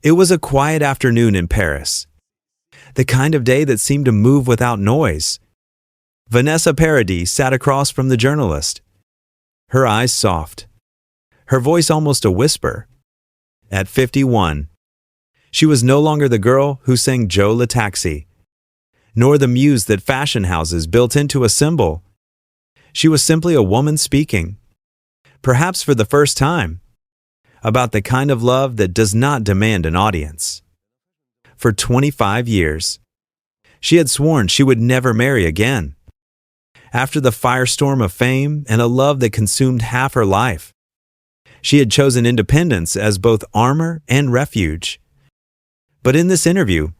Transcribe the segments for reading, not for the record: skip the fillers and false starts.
It was a quiet afternoon in Paris, the kind of day that seemed to move without noise. Vanessa Paradis sat across from the journalist, her eyes soft, her voice almost a whisper. At 51, she was no longer the girl who sang Joe Le Taxi, nor the muse that fashion houses built into a symbol. She was simply a woman speaking, perhaps for the first time, about the kind of love that does not demand an audience. For 25 years, she had sworn she would never marry again. After the firestorm of fame and a love that consumed half her life, she had chosen independence as both armor and refuge. But in this interview,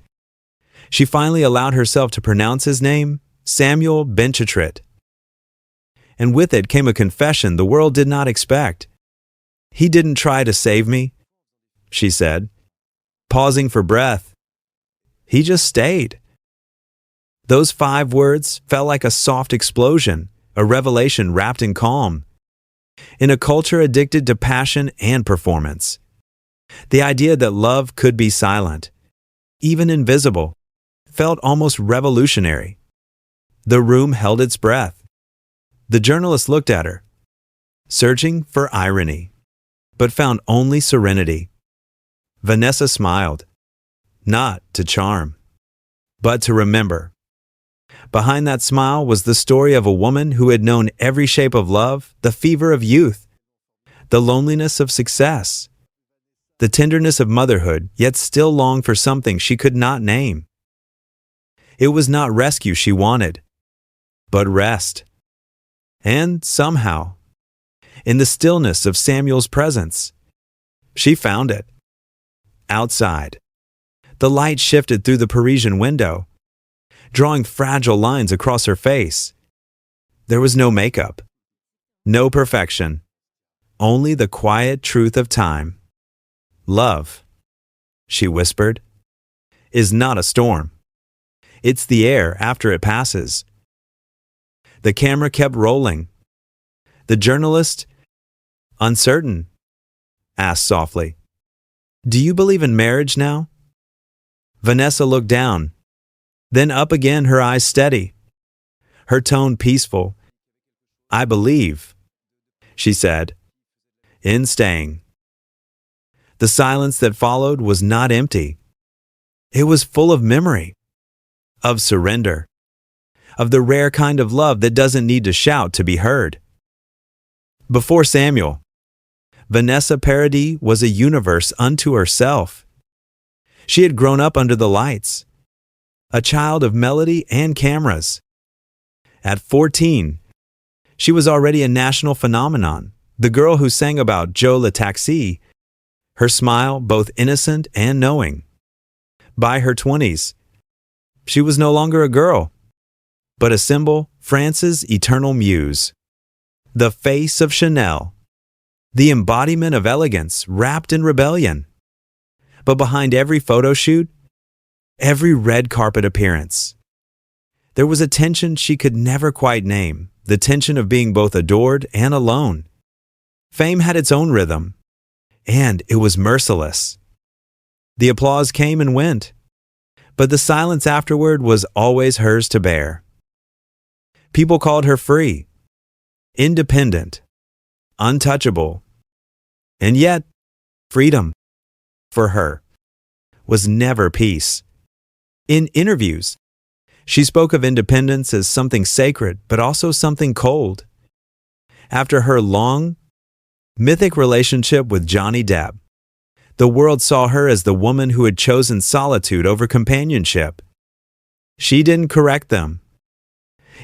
she finally allowed herself to pronounce his name, Samuel Benchetrit. And with it came a confession the world did not expect. "He didn't try to save me," she said, pausing for breath. "He just stayed." Those 5 words felt like a soft explosion, a revelation wrapped in calm. In a culture addicted to passion and performance, the idea that love could be silent, even invisible, felt almost revolutionary. The room held its breath. The journalist looked at her, searching for irony, but found only serenity. Vanessa smiled, not to charm, but to remember. Behind that smile was the story of a woman who had known every shape of love, the fever of youth, the loneliness of success, the tenderness of motherhood, yet still longed for something she could not name. It was not rescue she wanted, but rest. And somehow, in the stillness of Samuel's presence, she found it. Outside, the light shifted through the Parisian window, drawing fragile lines across her face. There was no makeup, no perfection, only the quiet truth of time. "Love," she whispered, "is not a storm. It's the air after it passes." The camera kept rolling. The journalist, uncertain, asked softly, "Do you believe in marriage now?" Vanessa looked down, then up again, her eyes steady, her tone peaceful. "I believe," she said, "in staying." The silence that followed was not empty. It was full of memory, of surrender, of the rare kind of love that doesn't need to shout to be heard. Before Samuel, Vanessa Paradis was a universe unto herself. She had grown up under the lights, a child of melody and cameras. At 14, she was already a national phenomenon, the girl who sang about Joe Le Taxi, her smile both innocent and knowing. By her 20s, she was no longer a girl, but a symbol, France's eternal muse. The face of Chanel, the embodiment of elegance wrapped in rebellion. But behind every photo shoot, every red carpet appearance, there was a tension she could never quite name, the tension of being both adored and alone. Fame had its own rhythm, and it was merciless. The applause came and went, but the silence afterward was always hers to bear. People called her free, independent, untouchable, and yet freedom, for her, was never peace. In interviews, she spoke of independence as something sacred, but also something cold. After her long, mythic relationship with Johnny Depp, the world saw her as the woman who had chosen solitude over companionship. She didn't correct them.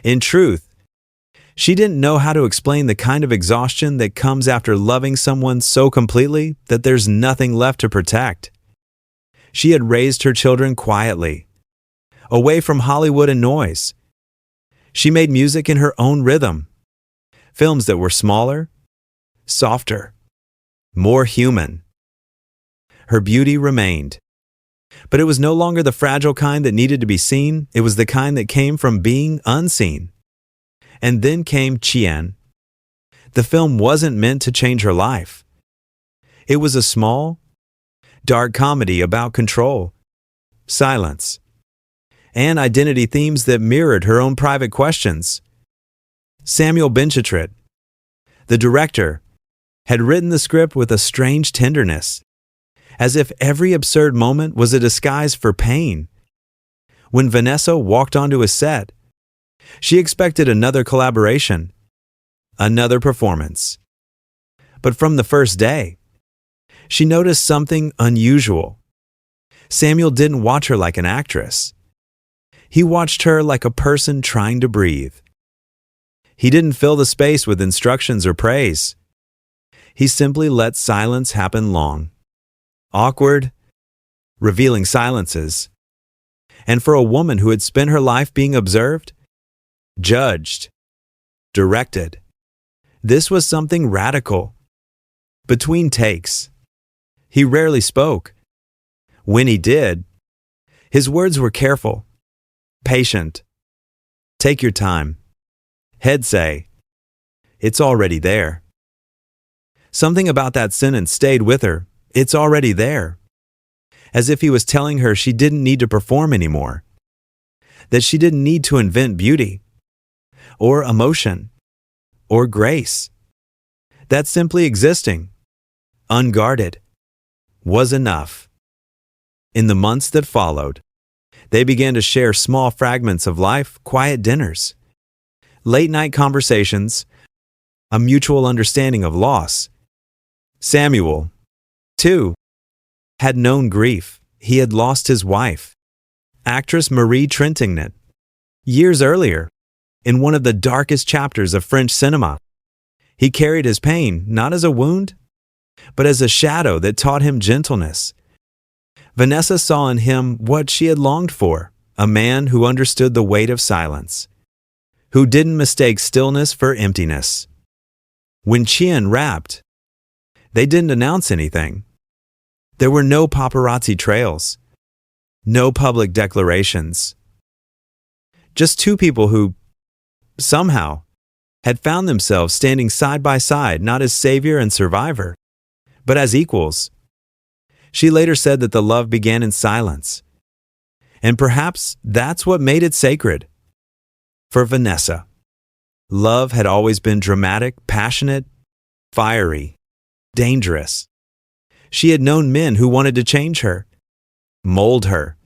In truth, she didn't know how to explain the kind of exhaustion that comes after loving someone so completely that there's nothing left to protect. She had raised her children quietly, away from Hollywood and noise. She made music in her own rhythm, films that were smaller, softer, more human. Her beauty remained, but it was no longer the fragile kind that needed to be seen. It was the kind that came from being unseen. And then came Chien. The film wasn't meant to change her life. It was a small, dark comedy about control, silence, and identity themes that mirrored her own private questions. Samuel Benchetrit, the director, had written the script with a strange tenderness, as if every absurd moment was a disguise for pain. When Vanessa walked onto his set, she expected another collaboration, another performance. But from the first day, she noticed something unusual. Samuel didn't watch her like an actress. He watched her like a person trying to breathe. He didn't fill the space with instructions or praise. He simply let silence happen long, awkward, revealing silences. And for a woman who had spent her life being observed, judged, directed, this was something radical. Between takes, he rarely spoke. When he did, his words were careful, patient. Take your time. Head say, it's already there. Something about that sentence stayed with her. It's already there. As if he was telling her she didn't need to perform anymore. That she didn't need to invent beauty, or emotion, or grace. That simply existing, unguarded, was enough. In the months that followed, they began to share small fragments of life, quiet dinners, late-night conversations, a mutual understanding of loss. Samuel, too, had known grief. He had lost his wife, actress Marie Trintignant, years earlier, in one of the darkest chapters of French cinema. He carried his pain not as a wound, but as a shadow that taught him gentleness. Vanessa saw in him what she had longed for, a man who understood the weight of silence, who didn't mistake stillness for emptiness. When Chien rapped, they didn't announce anything. There were no paparazzi trails, no public declarations. Just two people who, somehow, had found themselves standing side by side not as savior and survivor, but as equals. She later said that the love began in silence, and perhaps that's what made it sacred. For Vanessa, love had always been dramatic, passionate, fiery, dangerous. She had known men who wanted to change her, mold her,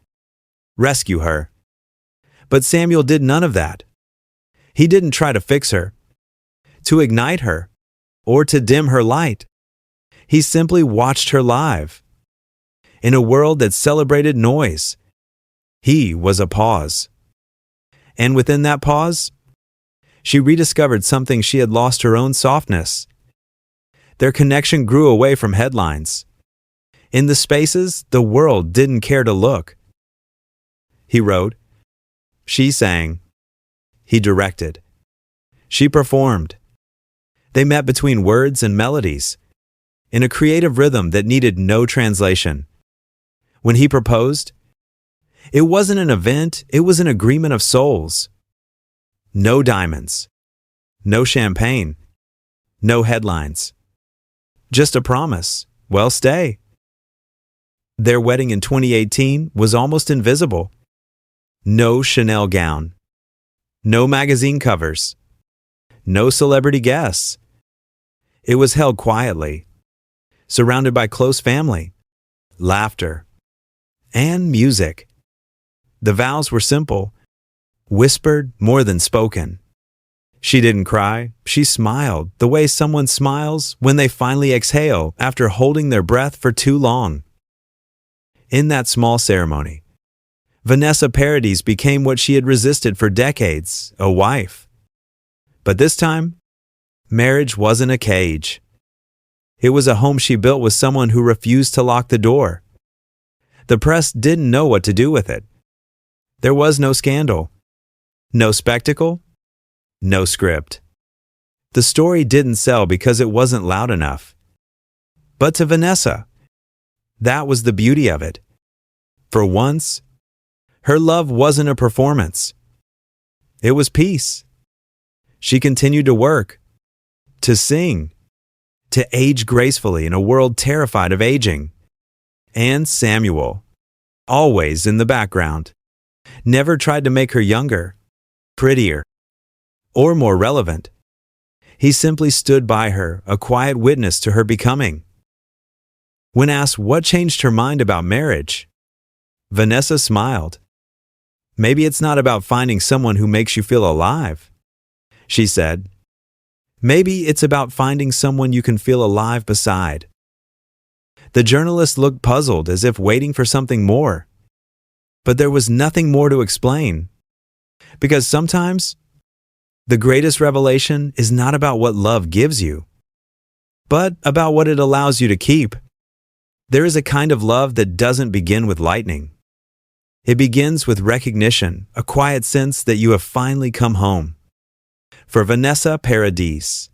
rescue her. But Samuel did none of that. He didn't try to fix her, to ignite her, or to dim her light. He simply watched her live. In a world that celebrated noise, he was a pause. And within that pause, she rediscovered something she had lost: her own softness. Their connection grew away from headlines. In the spaces the world didn't care to look. He wrote. She sang. He directed. She performed. They met between words and melodies, in a creative rhythm that needed no translation. When he proposed, it wasn't an event, it was an agreement of souls. No diamonds, no champagne, no headlines. Just a promise, well, stay. Their wedding in 2018 was almost invisible. No Chanel gown, no magazine covers, no celebrity guests. It was held quietly, surrounded by close family, laughter, and music. The vows were simple, whispered more than spoken. She didn't cry, she smiled the way someone smiles when they finally exhale after holding their breath for too long. In that small ceremony, Vanessa Paradis became what she had resisted for decades, a wife. But this time, marriage wasn't a cage. It was a home she built with someone who refused to lock the door. The press didn't know what to do with it. There was no scandal, no spectacle, no script. The story didn't sell because it wasn't loud enough. But to Vanessa, that was the beauty of it. For once, her love wasn't a performance. It was peace. She continued to work, to sing, to age gracefully in a world terrified of aging. And Samuel, always in the background, never tried to make her younger, prettier, or more relevant. He simply stood by her, a quiet witness to her becoming. When asked what changed her mind about marriage, Vanessa smiled. "Maybe it's not about finding someone who makes you feel alive," she said. "Maybe it's about finding someone you can feel alive beside." The journalist looked puzzled, as if waiting for something more. But there was nothing more to explain. Because sometimes, the greatest revelation is not about what love gives you, but about what it allows you to keep. There is a kind of love that doesn't begin with lightning. It begins with recognition, a quiet sense that you have finally come home. For Vanessa Paradis,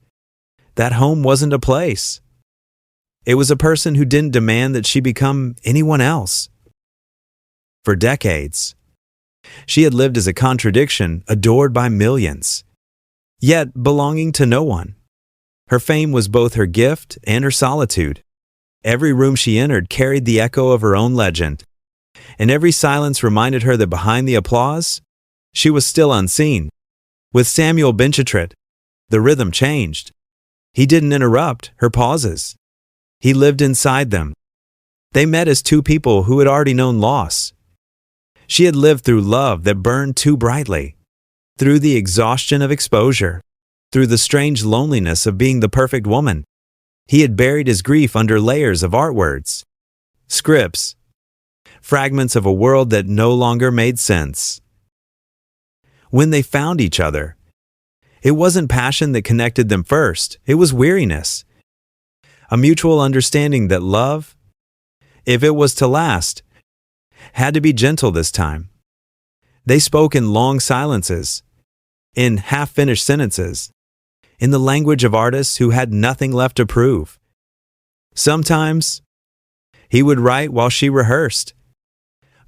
that home wasn't a place. It was a person who didn't demand that she become anyone else. For decades, she had lived as a contradiction, adored by millions, yet belonging to no one. Her fame was both her gift and her solitude. Every room she entered carried the echo of her own legend, and every silence reminded her that behind the applause, she was still unseen. With Samuel Benchetrit, the rhythm changed. He didn't interrupt her pauses. He lived inside them. They met as two people who had already known loss. She had lived through love that burned too brightly, through the exhaustion of exposure, through the strange loneliness of being the perfect woman. He had buried his grief under layers of art words, scripts, fragments of a world that no longer made sense. When they found each other, it wasn't passion that connected them first, it was weariness. A mutual understanding that love, if it was to last, had to be gentle this time. They spoke in long silences, in half-finished sentences, in the language of artists who had nothing left to prove. Sometimes, he would write while she rehearsed,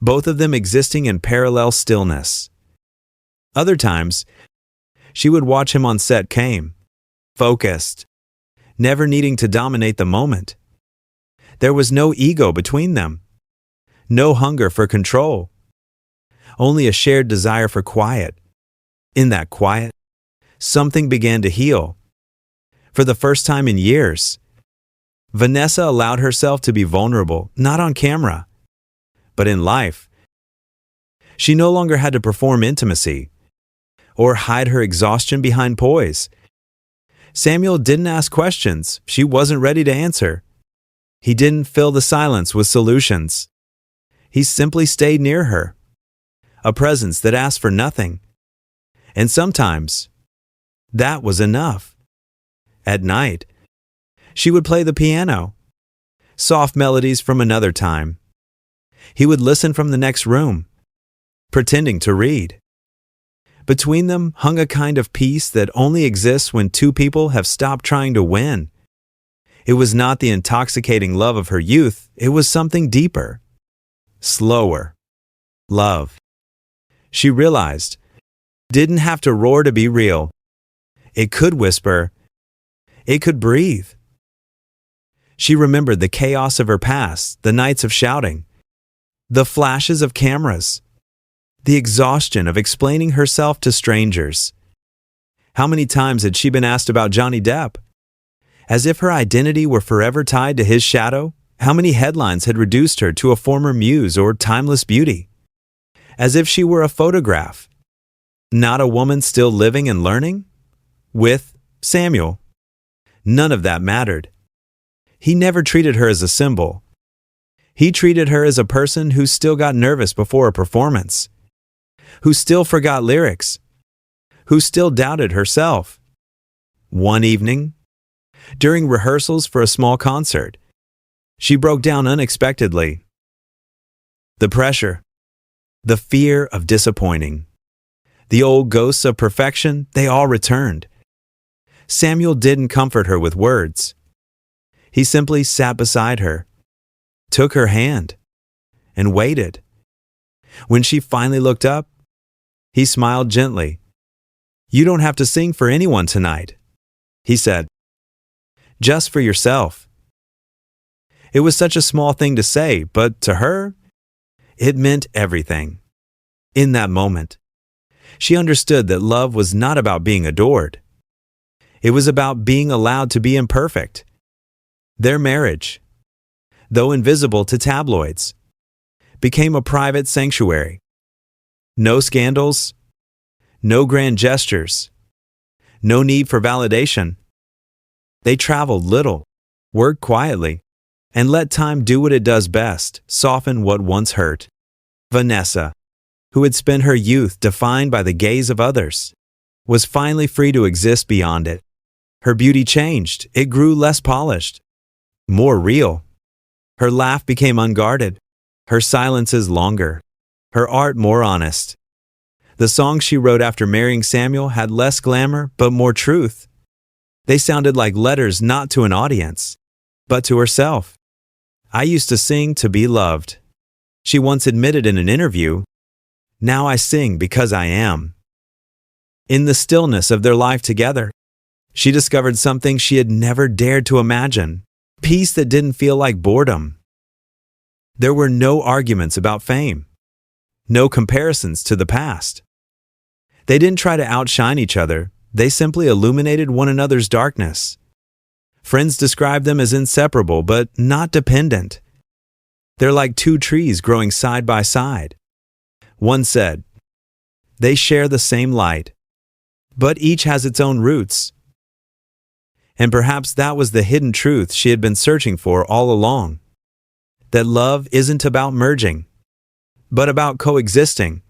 both of them existing in parallel stillness. Other times, she would watch him on set calm, focused, never needing to dominate the moment. There was no ego between them, no hunger for control, only a shared desire for quiet. In that quiet, something began to heal. For the first time in years, Vanessa allowed herself to be vulnerable, not on camera, but in life. She no longer had to perform intimacy or hide her exhaustion behind poise. Samuel didn't ask questions she wasn't ready to answer. He didn't fill the silence with solutions. He simply stayed near her, a presence that asked for nothing. And sometimes, that was enough. At night, she would play the piano, soft melodies from another time. He would listen from the next room, pretending to read. Between them hung a kind of peace that only exists when two people have stopped trying to win. It was not the intoxicating love of her youth, it was something deeper, slower. Love, she realized, didn't have to roar to be real. It could whisper. It could breathe. She remembered the chaos of her past, the nights of shouting, the flashes of cameras, the exhaustion of explaining herself to strangers. How many times had she been asked about Johnny Depp? As if her identity were forever tied to his shadow, how many headlines had reduced her to a former muse or timeless beauty? As if she were a photograph, not a woman still living and learning? With Samuel, none of that mattered. He never treated her as a symbol. He treated her as a person who still got nervous before a performance, who still forgot lyrics, who still doubted herself. One evening, during rehearsals for a small concert, she broke down unexpectedly. The pressure, the fear of disappointing, the old ghosts of perfection, they all returned. Samuel didn't comfort her with words. He simply sat beside her, took her hand, and waited. When she finally looked up, he smiled gently. "You don't have to sing for anyone tonight," he said. "Just for yourself." It was such a small thing to say, but to her, it meant everything. In that moment, she understood that love was not about being adored. It was about being allowed to be imperfect. Their marriage, though invisible to tabloids, became a private sanctuary. No scandals, no grand gestures, no need for validation. They traveled little, worked quietly, and let time do what it does best, soften what once hurt. Vanessa, who had spent her youth defined by the gaze of others, was finally free to exist beyond it. Her beauty changed. It grew less polished, more real. Her laugh became unguarded, her silences longer, her art more honest. The songs she wrote after marrying Samuel had less glamour but more truth. They sounded like letters not to an audience, but to herself. "I used to sing to be loved," she once admitted in an interview. "Now I sing because I am." In the stillness of their life together, she discovered something she had never dared to imagine, peace that didn't feel like boredom. There were no arguments about fame, no comparisons to the past. They didn't try to outshine each other, they simply illuminated one another's darkness. Friends describe them as inseparable but not dependent. They're like two trees growing side by side. One said, "They share the same light, but each has its own roots." And perhaps that was the hidden truth she had been searching for all along. That love isn't about merging, but about coexisting.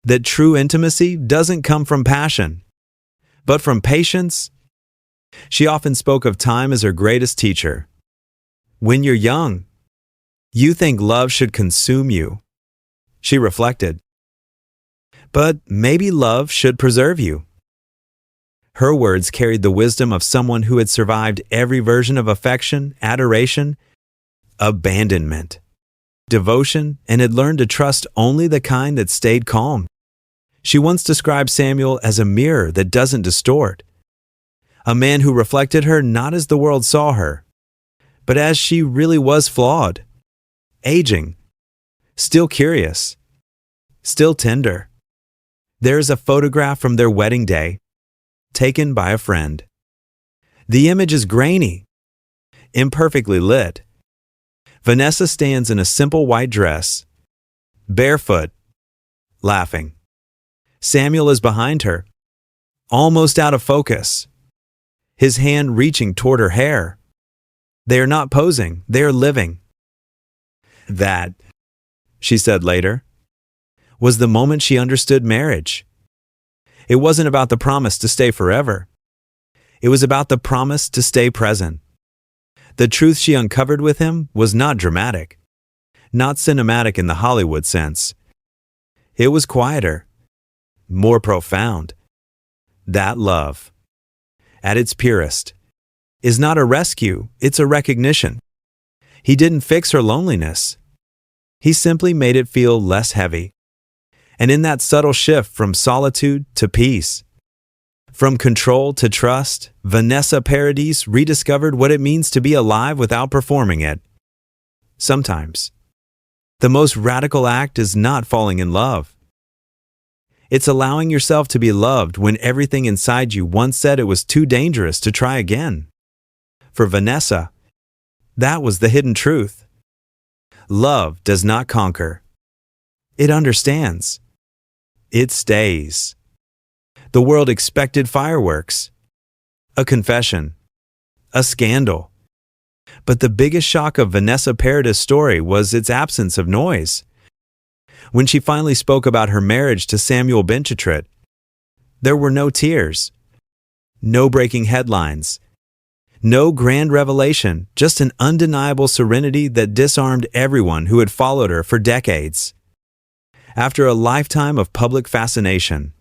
That true intimacy doesn't come from passion, but from patience. She often spoke of time as her greatest teacher. When you're young, you think love should consume you, she reflected. But maybe love should preserve you. Her words carried the wisdom of someone who had survived every version of affection, adoration, abandonment, devotion, and had learned to trust only the kind that stayed calm. She once described Samuel as a mirror that doesn't distort. A man who reflected her not as the world saw her, but as she really was flawed, aging, still curious, still tender. There is a photograph from their wedding day, taken by a friend. The image is grainy, imperfectly lit. Vanessa stands in a simple white dress, barefoot, laughing. Samuel is behind her, almost out of focus, his hand reaching toward her hair. They are not posing, they are living. That, she said later, was the moment she understood marriage. It wasn't about the promise to stay forever. It was about the promise to stay present. The truth she uncovered with him was not dramatic, not cinematic in the Hollywood sense. It was quieter, more profound. That love, at its purest, is not a rescue, it's a recognition. He didn't fix her loneliness. He simply made it feel less heavy. And in that subtle shift from solitude to peace, from control to trust, Vanessa Paradis rediscovered what it means to be alive without performing it. Sometimes, the most radical act is not falling in love. It's allowing yourself to be loved when everything inside you once said it was too dangerous to try again. For Vanessa, that was the hidden truth. Love does not conquer. It understands. It stays. The world expected fireworks, a confession, a scandal. But the biggest shock of Vanessa Paradis' story was its absence of noise. When she finally spoke about her marriage to Samuel Benchetrit, there were no tears, no breaking headlines, no grand revelation, just an undeniable serenity that disarmed everyone who had followed her for decades. After a lifetime of public fascination,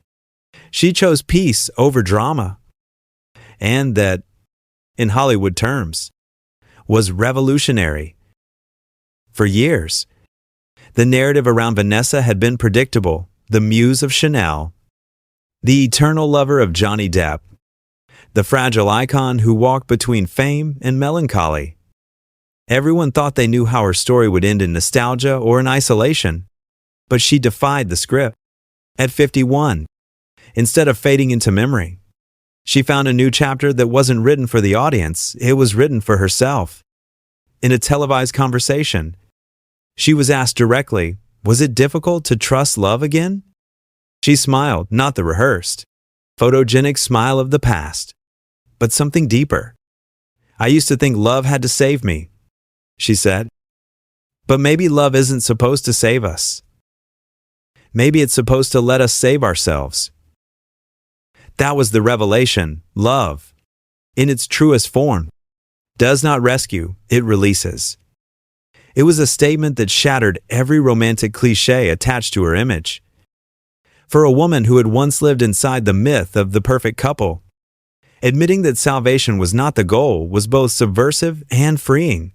she chose peace over drama, and that, in Hollywood terms, was revolutionary. For years, the narrative around Vanessa had been predictable: the muse of Chanel, the eternal lover of Johnny Depp, the fragile icon who walked between fame and melancholy. Everyone thought they knew how her story would end in nostalgia or in isolation, but she defied the script. At 51, instead of fading into memory, she found a new chapter that wasn't written for the audience, it was written for herself. In a televised conversation, she was asked directly, was it difficult to trust love again? She smiled, not the rehearsed, photogenic smile of the past, but something deeper. I used to think love had to save me, she said. But maybe love isn't supposed to save us. Maybe it's supposed to let us save ourselves. That was the revelation. Love, in its truest form, does not rescue, it releases. It was a statement that shattered every romantic cliché attached to her image. For a woman who had once lived inside the myth of the perfect couple, admitting that salvation was not the goal was both subversive and freeing.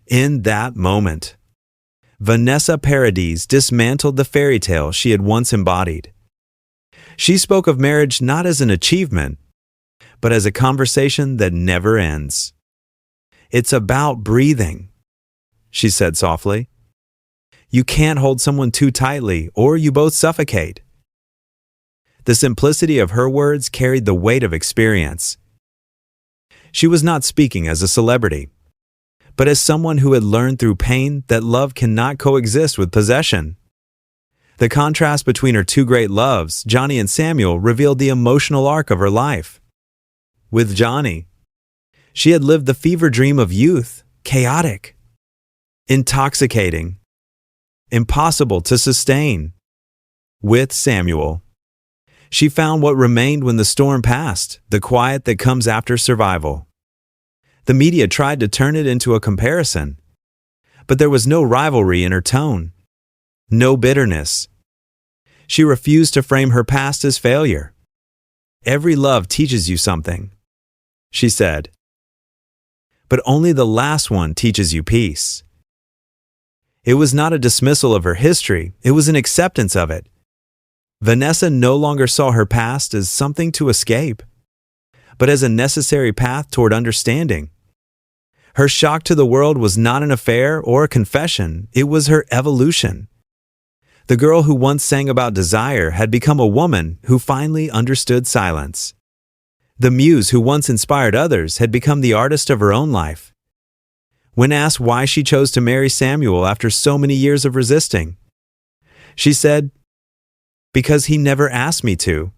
In that moment, Vanessa Paradis dismantled the fairy tale she had once embodied. She spoke of marriage not as an achievement, but as a conversation that never ends. It's about breathing, she said softly. You can't hold someone too tightly, or you both suffocate. The simplicity of her words carried the weight of experience. She was not speaking as a celebrity, but as someone who had learned through pain that love cannot coexist with possession. The contrast between her two great loves, Johnny and Samuel, revealed the emotional arc of her life. With Johnny, she had lived the fever dream of youth, chaotic, intoxicating, impossible to sustain. With Samuel, she found what remained when the storm passed, the quiet that comes after survival. The media tried to turn it into a comparison, but there was no rivalry in her tone, no bitterness. She refused to frame her past as failure. Every love teaches you something, she said, but only the last one teaches you peace. It was not a dismissal of her history, it was an acceptance of it. Vanessa no longer saw her past as something to escape, but as a necessary path toward understanding. Her shock to the world was not an affair or a confession, it was her evolution. The girl who once sang about desire had become a woman who finally understood silence. The muse who once inspired others had become the artist of her own life. When asked why she chose to marry Samuel after so many years of resisting, she said, "Because he never asked me to."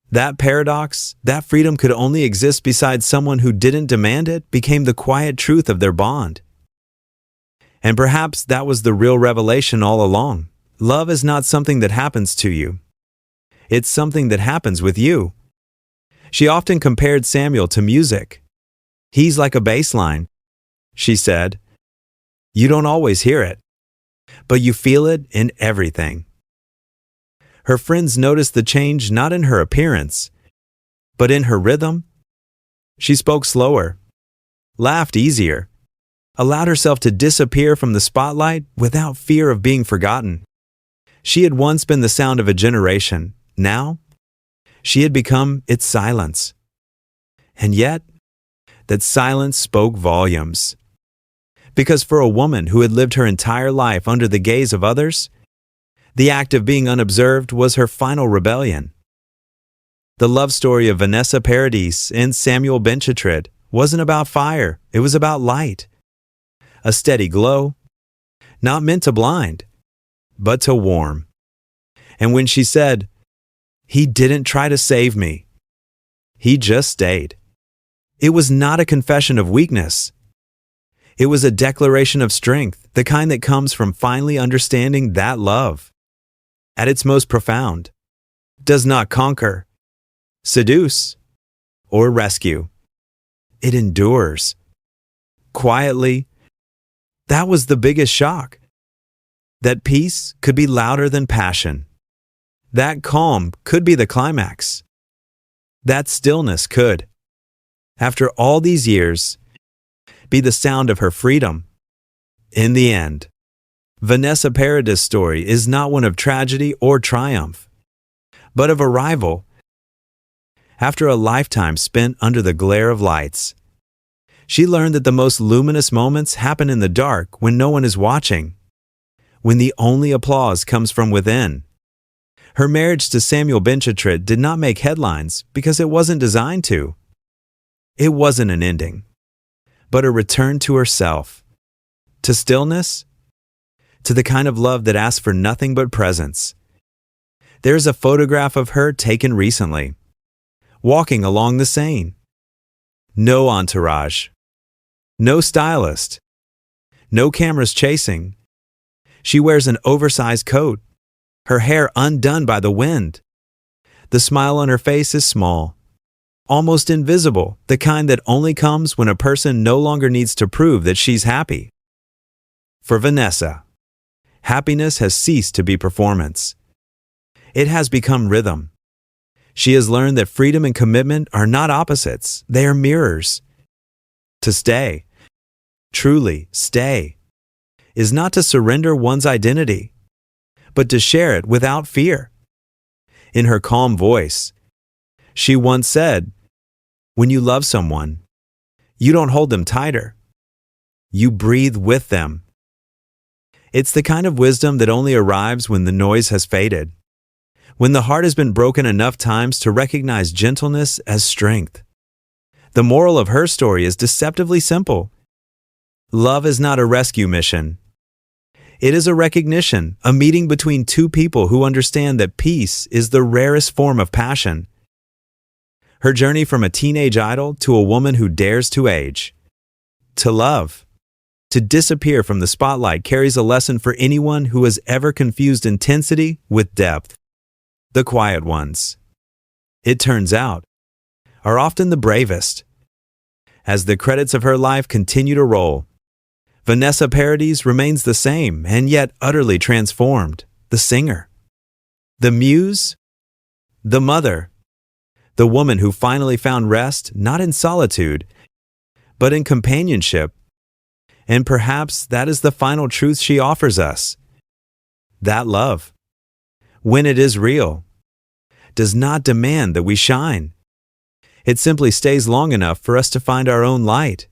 That paradox, that freedom could only exist beside someone who didn't demand it, became the quiet truth of their bond. And perhaps that was the real revelation all along. Love is not something that happens to you. It's something that happens with you. She often compared Samuel to music. He's like a bass line, she said. You don't always hear it, but you feel it in everything. Her friends noticed the change not in her appearance, but in her rhythm. She spoke slower, laughed easier, allowed herself to disappear from the spotlight without fear of being forgotten. She had once been the sound of a generation. Now, she had become its silence. And yet, that silence spoke volumes. Because for a woman who had lived her entire life under the gaze of others, the act of being unobserved was her final rebellion. The love story of Vanessa Paradis and Samuel Benchetrit wasn't about fire, it was about light. A steady glow, not meant to blind, but to warm. And when she said, "He didn't try to save me, he just stayed," it was not a confession of weakness. It was a declaration of strength, the kind that comes from finally understanding that love, at its most profound, does not conquer, seduce, or rescue. It endures. Quietly. That was the biggest shock. That peace could be louder than passion. That calm could be the climax. That stillness could, after all these years, be the sound of her freedom. In the end, Vanessa Paradis' story is not one of tragedy or triumph, but of arrival. After a lifetime spent under the glare of lights, She learned that the most luminous moments happen in the dark when no one is watching, when the only applause comes from within. Her marriage to Samuel Benchetrit did not make headlines because it wasn't designed to. It wasn't an ending, but a return to herself, to stillness, to the kind of love that asks for nothing but presence. There's a photograph of her taken recently, walking along the Seine. No entourage, no stylist, no cameras chasing. She wears an oversized coat, her hair undone by the wind. The smile on her face is small, almost invisible, the kind that only comes when a person no longer needs to prove that she's happy. For Vanessa, happiness has ceased to be performance. It has become rhythm. She has learned that freedom and commitment are not opposites, they are mirrors. To stay, truly stay, is not to surrender one's identity, but to share it without fear. In her calm voice, she once said, "When you love someone, you don't hold them tighter. You breathe with them." It's the kind of wisdom that only arrives when the noise has faded, when the heart has been broken enough times to recognize gentleness as strength. The moral of her story is deceptively simple. Love is not a rescue mission. It is a recognition, a meeting between two people who understand that peace is the rarest form of passion. Her journey from a teenage idol to a woman who dares to age, to love, to disappear from the spotlight carries a lesson for anyone who has ever confused intensity with depth. The quiet ones, it turns out, are often the bravest. As the credits of her life continue to roll, Vanessa Paradis remains the same and yet utterly transformed, the singer, the muse, the mother, the woman who finally found rest not in solitude, but in companionship. And perhaps that is the final truth she offers us. That love, when it is real, does not demand that we shine. It simply stays long enough for us to find our own light.